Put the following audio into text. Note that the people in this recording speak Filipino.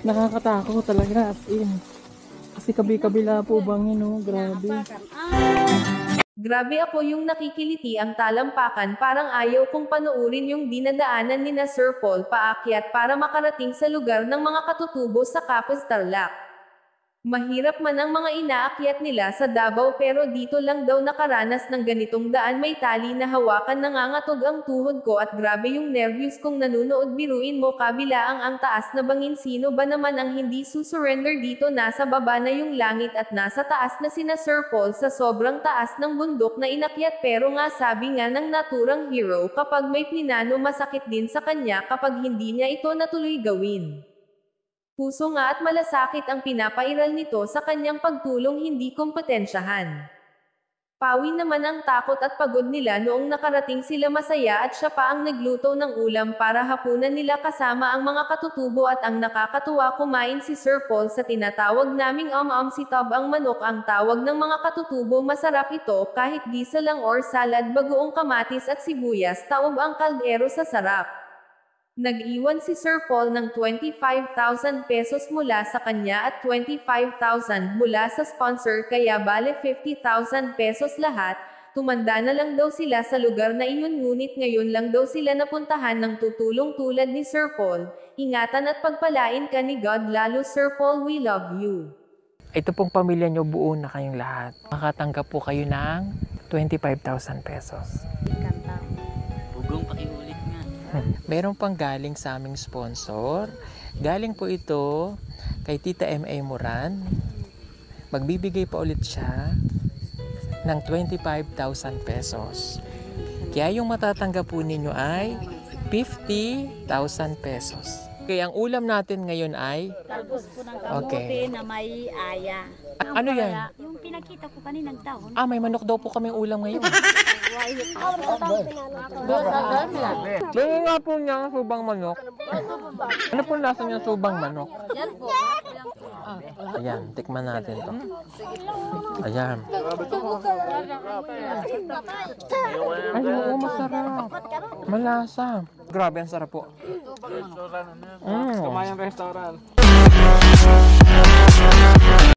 Nakakatakot talaga as in. Kasi kabi-kabila po bangin, no? Grabe. Grabe ako yung nakikiliti ang talampakan, parang ayaw kong panoorin yung dinadaanan ni na Sir Paul paakyat para makarating sa lugar ng mga katutubo sa Capiz Tarlac. Mahirap man ang mga inaakyat nila sa Davao pero dito lang daw nakaranas ng ganitong daan, may tali na hawakan, nangangatog ang tuhod ko at grabe yung nervyos kong nanunood. Biruin mo, kabilaang ang taas na bangin, sino ba naman ang hindi susurrender dito? Nasa baba na yung langit at nasa taas na sina Sir Paul sa sobrang taas ng bundok na inakyat, pero nga sabi nga ng naturang hero, kapag may plinano masakit din sa kanya kapag hindi niya ito natuloy gawin. Puso nga at malasakit ang pinapairal nito sa kanyang pagtulong, hindi kompetensyahan. Pawi naman ang takot at pagod nila noong nakarating sila, masaya at siya pa ang nagluto ng ulam para hapunan nila kasama ang mga katutubo, at ang nakakatuwa, kumain si Sir Paul sa tinatawag naming sitob ang manok ang tawag ng mga katutubo. Masarap ito kahit gisa lang or salad, bagoong kamatis at sibuyas, taob ang kaldero sa sarap. Nag-iwan si Sir Paul ng 25,000 pesos mula sa kanya at 25,000 mula sa sponsor, kaya bale 50,000 pesos lahat. Tumanda na lang daw sila sa lugar na iyon, ngunit ngayon lang daw sila napuntahan ng tutulong tulad ni Sir Paul. Ingatan at pagpalain ka ni God lalo Sir Paul, we love you. Ito pong pamilya nyo, buo na kayong lahat. Makatanggap po kayo ng 25,000 pesos. Hugong pakiulit nga. Meron pang galing sa aming sponsor. Galing po ito kay Tita M.A. Moran. Magbibigay pa ulit siya ng 25,000 pesos. Kaya yung matatanggap po ninyo ay 50,000 pesos. Okay, ang ulam natin ngayon ay talbos po ng kamote na may aya. ano yan? Yung pinakita ko kaninang taon. May manok daw po kaming ulam ngayon. Meron nga po niya subang manok. Ano po lasa niya subang manok? Ayan, tikman natin to. Ayan. Ay, oo, masarap. Malasa. Grabe, ang sarap po. Kumayang restaurant.